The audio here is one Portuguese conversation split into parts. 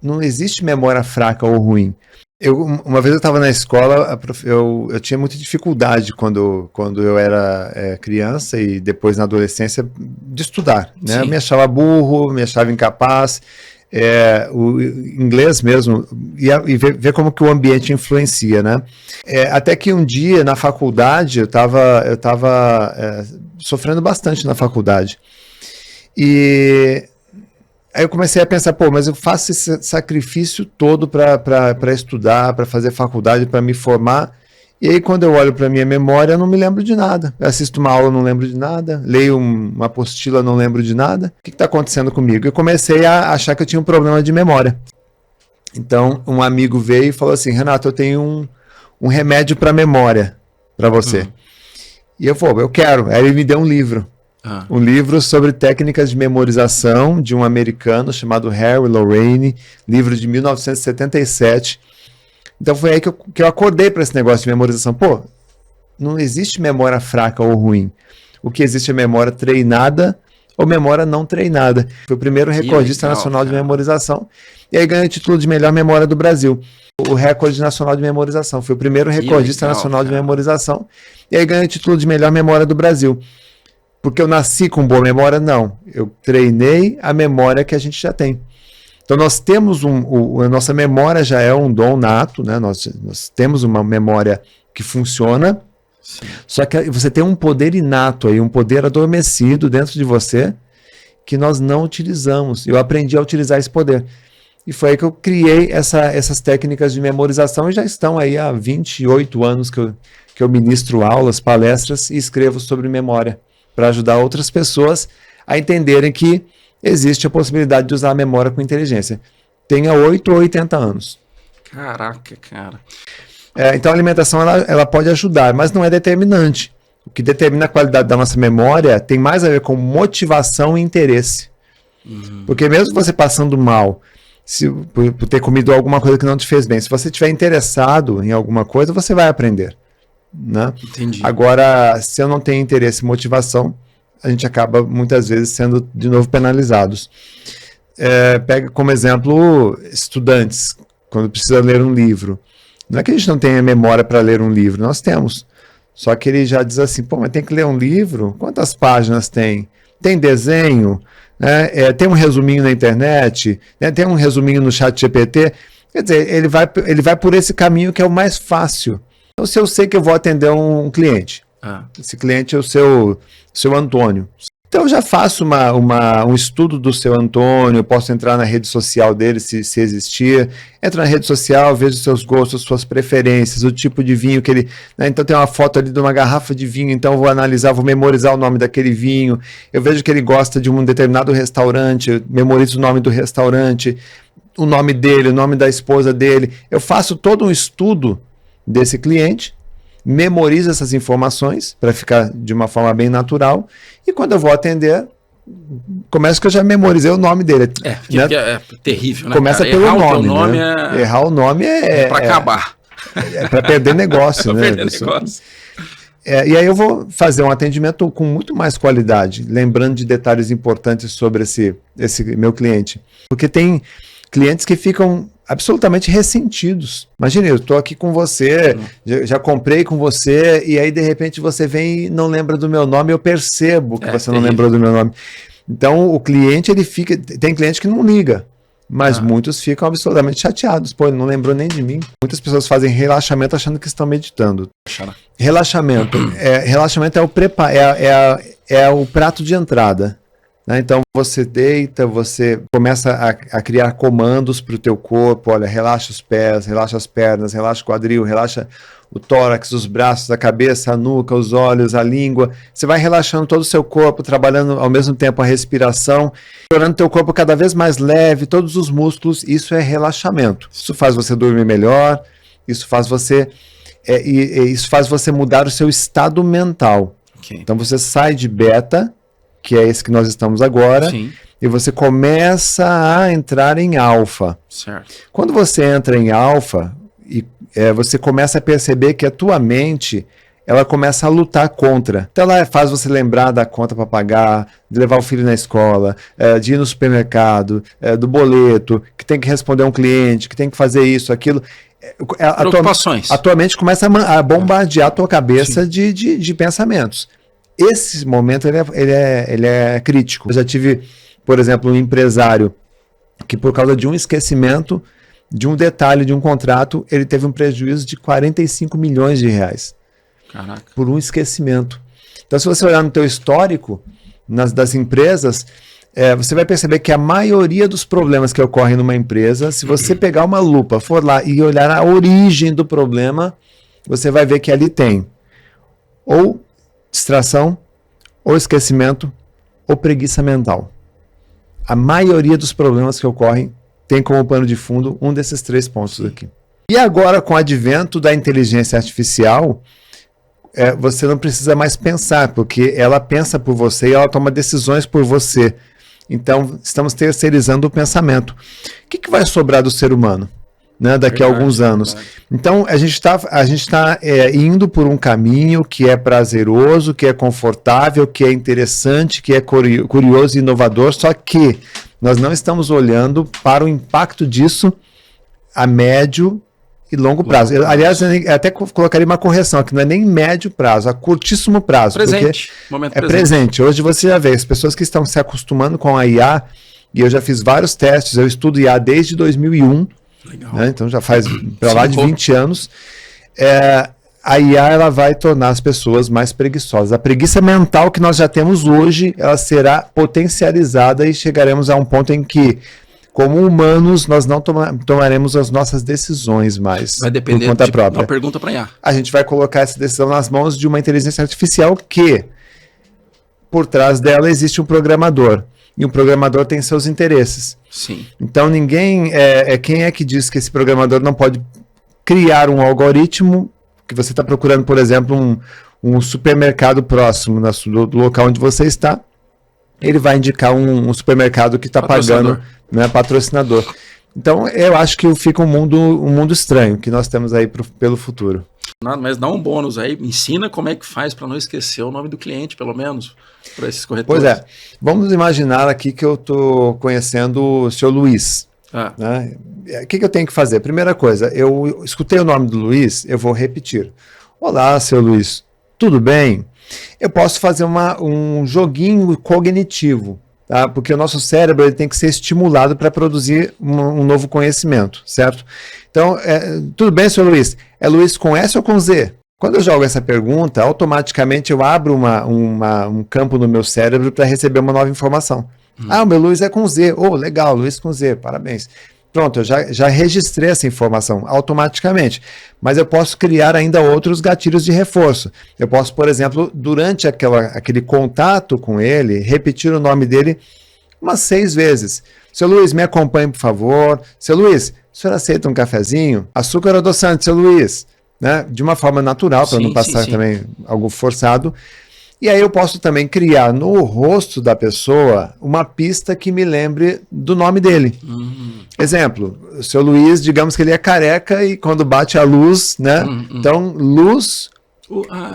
não existe memória fraca ou ruim. Uma vez eu estava na escola, eu tinha muita dificuldade quando eu era criança e depois na adolescência de estudar, né? Eu me achava burro, me achava incapaz, o inglês mesmo, e ver como que o ambiente influencia, né? Até que um dia na faculdade, eu estava sofrendo bastante na faculdade. E aí eu comecei a pensar, mas eu faço esse sacrifício todo para estudar, para fazer faculdade, para me formar, e aí quando eu olho para a minha memória, eu não me lembro de nada. Eu assisto uma aula, não lembro de nada, leio uma apostila, não lembro de nada. O que está acontecendo comigo? Eu comecei a achar que eu tinha um problema de memória. Então, um amigo veio e falou assim, Renato, eu tenho um remédio para memória para você. E eu falei, eu quero. Aí ele me deu um livro. Um livro sobre técnicas de memorização de um americano chamado Harry Lorraine, livro de 1977. Então foi aí que eu acordei para esse negócio de memorização. Não existe memória fraca ou ruim. O que existe é memória treinada ou memória não treinada. Foi o primeiro recordista nacional de memorização. E aí ganhou o título de melhor memória do Brasil. O recorde nacional de memorização. Foi o primeiro recordista nacional de memorização. E aí ganhou o título de melhor memória do Brasil. Porque eu nasci com boa memória? Não. Eu treinei a memória que a gente já tem. Então nós temos a nossa memória já é um dom nato, né? Nós temos uma memória que funciona, só que você tem um poder inato aí, um poder adormecido dentro de você que nós não utilizamos. Eu aprendi a utilizar esse poder. E foi aí que eu criei essas técnicas de memorização e já estão aí há 28 anos que eu ministro aulas, palestras e escrevo sobre memória, para ajudar outras pessoas a entenderem que existe a possibilidade de usar a memória com inteligência. Tenha 8 ou 80 anos. Caraca, cara. Então a alimentação ela pode ajudar, mas não é determinante. O que determina a qualidade da nossa memória tem mais a ver com motivação e interesse. Porque mesmo você passando mal, por ter comido alguma coisa que não te fez bem, se você estiver interessado em alguma coisa, você vai aprender. Né? Entendi. Agora, se eu não tenho interesse e motivação, a gente acaba muitas vezes sendo de novo penalizados. Pega como exemplo estudantes, quando precisa ler um livro. Não é que a gente não tenha memória para ler um livro, nós temos. Só que ele já diz assim, mas tem que ler um livro? Quantas páginas tem? Tem desenho? Tem um resuminho na internet? Tem um resuminho no chat GPT? Quer dizer, ele vai por esse caminho que é o mais fácil. Então, se eu sei que eu vou atender um cliente, esse cliente é o seu Antônio. Então, eu já faço um estudo do seu Antônio, eu posso entrar na rede social dele, se existir. Entro na rede social, vejo seus gostos, suas preferências, o tipo de vinho que ele... Né? Então, tem uma foto ali de uma garrafa de vinho, então eu vou analisar, vou memorizar o nome daquele vinho. Eu vejo que ele gosta de um determinado restaurante, eu memorizo o nome do restaurante, o nome dele, o nome da esposa dele. Eu faço todo um estudo desse cliente, memorizo essas informações para ficar de uma forma bem natural e quando eu vou atender, começa que eu já memorizei o nome dele. Né? É terrível, né? Começa cara? pelo Errar nome, né? Errar o nome é para acabar. É para perder negócio, né? Perder negócio. E aí eu vou fazer um atendimento com muito mais qualidade, lembrando de detalhes importantes sobre esse meu cliente. Porque tem clientes que ficam absolutamente ressentidos. Imagina, eu estou aqui com você, já comprei com você, e aí de repente você vem e não lembra do meu nome, eu percebo que você não lembrou do meu nome. Então o cliente, ele fica... Tem cliente que não liga, mas muitos ficam absolutamente chateados. Ele não lembrou nem de mim. Muitas pessoas fazem relaxamento achando que estão meditando. Relaxamento é o prato de entrada. Então você deita, você começa a criar comandos para o teu corpo. Olha, relaxa os pés, relaxa as pernas, relaxa o quadril, relaxa o tórax, os braços, a cabeça, a nuca, os olhos, a língua. Você vai relaxando todo o seu corpo, trabalhando ao mesmo tempo a respiração, tornando o teu corpo cada vez mais leve, todos os músculos. Isso é relaxamento. Isso faz você dormir melhor, isso faz você mudar o seu estado mental. Então você sai de beta, que é esse que nós estamos agora, e você começa a entrar em alfa. Quando você entra em alfa, você começa a perceber que a tua mente ela começa a lutar contra. Então ela faz você lembrar da conta para pagar, de levar o filho na escola, de ir no supermercado, do boleto, que tem que responder a um cliente, que tem que fazer isso, aquilo. Preocupações. Atualmente começa a bombardear a tua cabeça de pensamentos. Esse momento ele é crítico. Eu já tive, por exemplo, um empresário que por causa de um esquecimento, de um detalhe de um contrato, ele teve um prejuízo de 45 milhões de reais. Caraca. Por um esquecimento. Então, se você olhar no teu histórico das empresas, você vai perceber que a maioria dos problemas que ocorrem numa empresa, se você pegar uma lupa, for lá e olhar a origem do problema, você vai ver que ali tem ou distração, ou esquecimento, ou preguiça mental. A maioria dos problemas que ocorrem tem como pano de fundo um desses 3 pontos aqui. E agora, com o advento da inteligência artificial, você não precisa mais pensar, porque ela pensa por você e ela toma decisões por você. Então, estamos terceirizando o pensamento. O que vai sobrar do ser humano, né, daqui a alguns anos? Então, a gente tá indo por um caminho que é prazeroso, que é confortável, que é interessante, que é curioso e inovador, só que nós não estamos olhando para o impacto disso a médio e longo prazo. Aliás, eu até colocaria uma correção, que não é nem médio prazo, a curtíssimo prazo. Presente. Momento presente. Hoje você já vê, as pessoas que estão se acostumando com a IA, e eu já fiz vários testes, eu estudo IA desde 2001, né, então já faz para lá de 20 anos, a IA ela vai tornar as pessoas mais preguiçosas. A preguiça mental que nós já temos hoje, ela será potencializada e chegaremos a um ponto em que, como humanos, nós não tomaremos as nossas decisões mais. Vai depender por conta própria. Uma pergunta para IA. A gente vai colocar essa decisão nas mãos de uma inteligência artificial que, por trás dela, existe um programador. E um programador tem seus interesses. Sim. Então, quem é que diz que esse programador não pode criar um algoritmo que você está procurando, por exemplo, um supermercado próximo do local onde você está, ele vai indicar um supermercado que está pagando, né, patrocinador. Então, eu acho que fica um mundo estranho que nós temos aí pelo futuro. Mas dá um bônus aí, ensina como é que faz para não esquecer o nome do cliente, pelo menos, para esses corretores. Pois é, vamos imaginar aqui que eu estou conhecendo o seu Luiz. Né? O que eu tenho que fazer? Primeira coisa, eu escutei o nome do Luiz, eu vou repetir. Olá, seu Luiz, tudo bem? Eu posso fazer um joguinho cognitivo, tá? Porque o nosso cérebro ele tem que ser estimulado para produzir um novo conhecimento, certo? Então, tudo bem, seu Luiz? É Luiz com S ou com Z? Quando eu jogo essa pergunta, automaticamente eu abro um campo no meu cérebro para receber uma nova informação. O meu Luiz é com Z. Oh, legal, Luiz com Z, parabéns. Pronto, eu já registrei essa informação automaticamente, mas eu posso criar ainda outros gatilhos de reforço. Eu posso, por exemplo, durante aquele contato com ele, repetir o nome dele umas 6 vezes. Seu Luiz, me acompanhe, por favor. Seu Luiz, o senhor aceita um cafezinho? Açúcar ou adoçante, seu Luiz? Né? De uma forma natural, para não passar também algo forçado. E aí eu posso também criar no rosto da pessoa uma pista que me lembre do nome dele. Exemplo, o seu Luiz, digamos que ele é careca e quando bate a luz, né? Então, luz,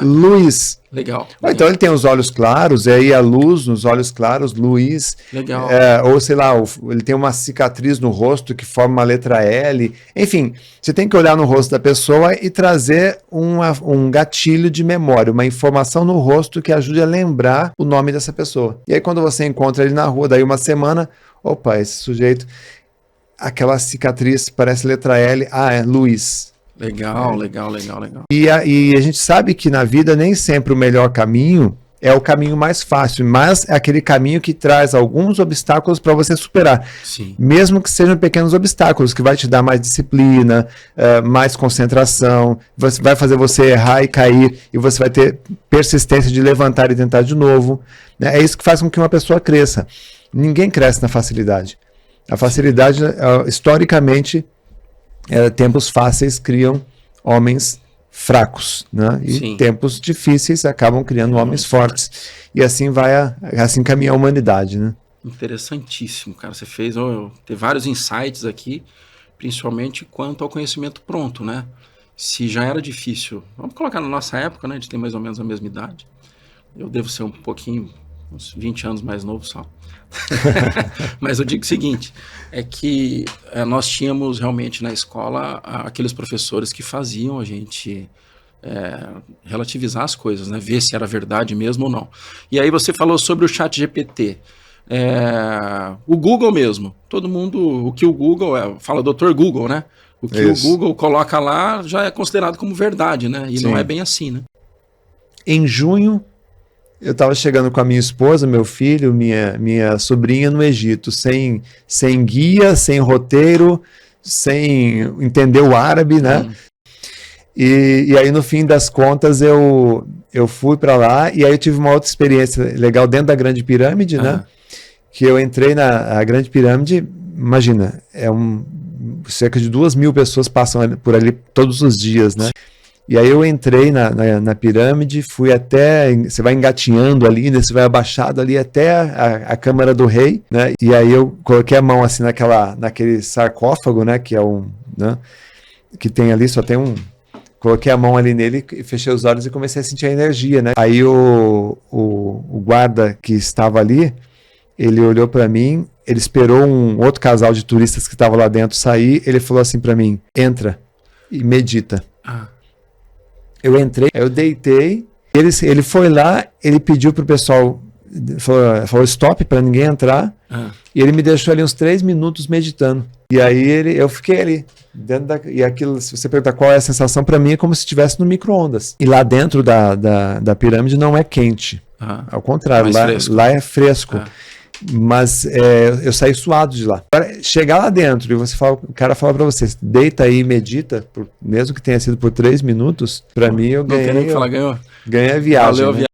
Luiz. Legal. Então ele tem os olhos claros, e aí a luz nos olhos claros, Luiz. Legal. Ou sei lá, ele tem uma cicatriz no rosto que forma uma letra L. Enfim, você tem que olhar no rosto da pessoa e trazer um gatilho de memória, uma informação no rosto que ajude a lembrar o nome dessa pessoa. E aí quando você encontra ele na rua, daí uma semana, opa, esse sujeito, aquela cicatriz parece letra L, é Luiz. Legal. E a gente sabe que na vida nem sempre o melhor caminho é o caminho mais fácil, mas é aquele caminho que traz alguns obstáculos para você superar. Sim. Mesmo que sejam pequenos obstáculos, que vai te dar mais disciplina, mais concentração, vai fazer você errar e cair, e você vai ter persistência de levantar e tentar de novo. É isso que faz com que uma pessoa cresça. Ninguém cresce na facilidade. A facilidade, historicamente, tempos fáceis criam homens fracos, né? E tempos difíceis acabam criando homens fortes. E assim assim caminha a humanidade, né? Interessantíssimo, cara. Você fez ter vários insights aqui, principalmente quanto ao conhecimento pronto, né? se já era difícil, vamos colocar na nossa época, né? A gente tem mais ou menos a mesma idade. Eu devo ser um pouquinho, uns 20 anos mais novo só. Mas eu digo o seguinte, é que nós tínhamos realmente na escola aqueles professores que faziam a gente relativizar as coisas, né? Ver se era verdade mesmo ou não. E aí você falou sobre o ChatGPT. O Google mesmo, todo mundo, o que o Google fala Dr. Google, né? O que o Google coloca lá já é considerado como verdade, né? E não é bem assim, né? Em junho, eu estava chegando com a minha esposa, meu filho, minha sobrinha no Egito, sem guia, sem roteiro, sem entender o árabe, né? E aí, no fim das contas, eu fui para lá e aí eu tive uma outra experiência legal dentro da Grande Pirâmide, né? Que eu entrei na Grande Pirâmide, imagina, cerca de 2.000 pessoas passam por ali todos os dias, né? E aí eu entrei na pirâmide, fui até, você vai engatinhando ali, né? Você vai abaixado ali até a Câmara do Rei, né? E aí eu coloquei a mão assim naquele sarcófago, né? Que é né? Que tem ali, só tem coloquei a mão ali nele, fechei os olhos e comecei a sentir a energia, né? Aí o guarda que estava ali, ele olhou para mim, ele esperou um outro casal de turistas que estava lá dentro sair, ele falou assim para mim, entra e medita. Eu entrei, eu deitei, ele foi lá, ele pediu pro pessoal, falou stop para ninguém entrar, e ele me deixou ali uns 3 minutos meditando. E aí eu fiquei ali, e aquilo, se você perguntar qual é a sensação, para mim é como se estivesse no micro-ondas. E lá dentro da pirâmide não é quente, ao contrário, lá é fresco. Mas eu saí suado de lá. Para chegar lá dentro e o cara fala para você, deita aí e medita, mesmo que tenha sido por 3 minutos, para mim eu ganhei. Não tem nem que falar, ganhou. Ganhei a viagem. Valeu, né?